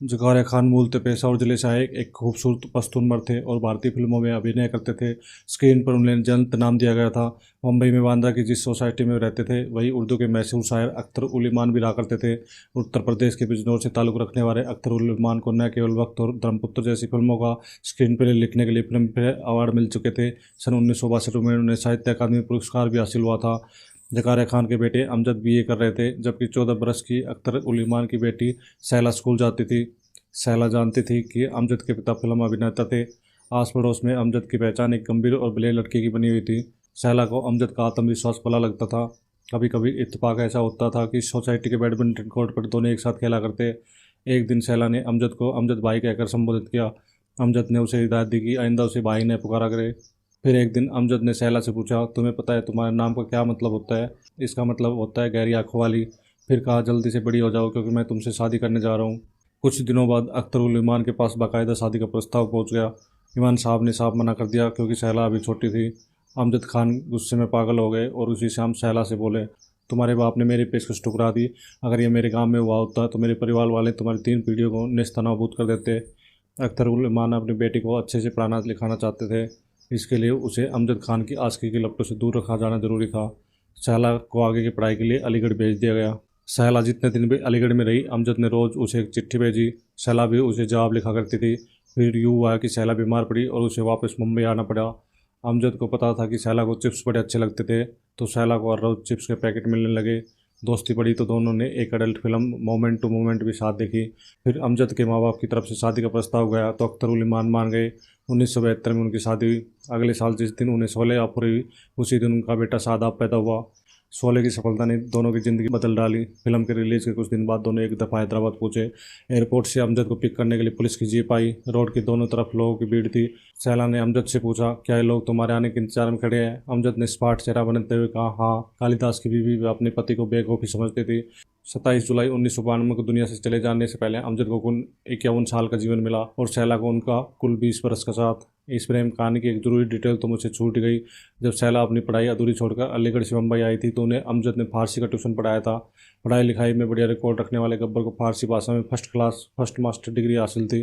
ज़कारिया खान मूलतः पेशा और जिले से आए एक खूबसूरत पश्तून मर्द थे और भारतीय फिल्मों में अभिनय करते थे। स्क्रीन पर उन्हें जन्नत नाम दिया गया था। मुंबई में बांद्रा की जिस सोसाइटी में रहते थे वही उर्दू के मशहूर शायर अख्तर उल इमान भी रहा करते थे। उत्तर प्रदेश के बिजनौर से ताल्लुक़ रखने वाले अख्तर उल इमान को न केवल वक्त और धर्मपुत्र जैसी फिल्मों का स्क्रीन प्ले लिखने के लिए फिल्म फेयर अवार्ड मिल चुके थे। सन 1962 में उन्हें साहित्य अकादमी पुरस्कार भी हासिल हुआ था। ज़कारिया खान के बेटे अमजद बीए कर रहे थे जबकि 14 बरस की अख्तर उल इमान की बेटी सैला स्कूल जाती थी। सैला जानती थी कि अमजद के पिता फिल्म अभिनेता थे। आस पड़ोस में अमजद की पहचान एक गंभीर और ब्लेड लड़के की बनी हुई थी। सैला को अमजद का आत्मविश्वास पला लगता था। कभी कभी इत्तेफाक ऐसा होता था कि सोसाइटी के बैडमिंटन कोर्ट पर दोनों एक साथ खेला करते। एक दिन सैला ने अमजद को अमजद भाई कहकर संबोधित किया। अमजद ने उसे हिदायत दी कि आइंदा उसे भाई ने पुकारा करे। फिर एक दिन अमजद ने सैला से पूछा, तुम्हें पता है तुम्हारे नाम का क्या मतलब होता है? इसका मतलब होता है गहरी आंखों वाली। फिर कहा, जल्दी से बड़ी हो जाओ क्योंकि मैं तुमसे शादी करने जा रहा हूँ। कुछ दिनों बाद अख्तर उल इमान के पास बाकायदा शादी का प्रस्ताव पहुंच गया। इमान साहब ने साफ मना कर दिया क्योंकि सैला अभी छोटी थी। अमजद खान गुस्से में पागल हो गए और उसी शाम सैला से बोले, तुम्हारे बाप ने मेरी पेशकश ठुकरा दी। अगर ये मेरे गांव में हुआ होता तो मेरे परिवार वाले तुम्हारी 3 पीढ़ियों को नेस्तनाबूद कर देते। अख्तर उल इमान अपनी बेटी को अच्छे से पढ़ाना लिखाना चाहते थे। इसके लिए उसे अमजद खान की आशिकी के लपटों से दूर रखा जाना जरूरी था। सैला को आगे की पढ़ाई के लिए अलीगढ़ भेज दिया गया। सैला जितने दिन भी अलीगढ़ में रही अमजद ने रोज़ उसे एक चिट्ठी भेजी। सैला भी उसे जवाब लिखा करती थी। फिर यूँ हुआ कि सैला बीमार पड़ी और उसे वापस मुंबई आना पड़ा। अमजद को पता था कि सैला को चिप्स बड़े अच्छे लगते थे तो सैला को हर रोज़ चिप्स के पैकेट मिलने लगे। दोस्ती बढ़ी तो दोनों ने एक adult film moment to moment भी साथ देखी। फिर अमजद के माँ बाप की तरफ से शादी का प्रस्ताव गया तो अख्तर उल इमान मान गए। 1972 में उनकी शादी हुई। अगले साल जिस दिन उन्हें 16 पूरी हुई उसी दिन उनका बेटा शादाब पैदा हुआ। 16 की सफलता ने दोनों की ज़िंदगी बदल डाली। फिल्म के रिलीज़ के कुछ दिन बाद दोनों एक दफ़ा हैदराबाद पहुंचे। एयरपोर्ट से अमजद को पिक करने के लिए पुलिस की जीप आई। रोड की दोनों तरफ लोगों की भीड़ थी। सैला ने अमजद से पूछा, क्या ये लोग तुम्हारे आने के इंतजार में खड़े हैं? अमजद ने स्पाट चेहरा बनाते हुए कहा, हाँ। कालिदास की बीवी भी अपने पति को बेवकूफ़ी समझती थी। 27 जुलाई 1992 को दुनिया से चले जाने से पहले अमजद को कुल 51 साल का जीवन मिला और सैला को उनका कुल 20 बरस का साथ। इस प्रेम कहानी की एक जरूरी डिटेल तो मुझसे छूट गई। जब सैला अपनी पढ़ाई अधूरी छोड़कर अलीगढ़ से मुंबई आई थी तो उन्हें अमजद ने फारसी का ट्यूशन पढ़ाया था। पढ़ाई लिखाई में बढ़िया रिकॉर्ड रखने वाले गब्बर को फारसी भाषा में first class first master degree हासिल थी।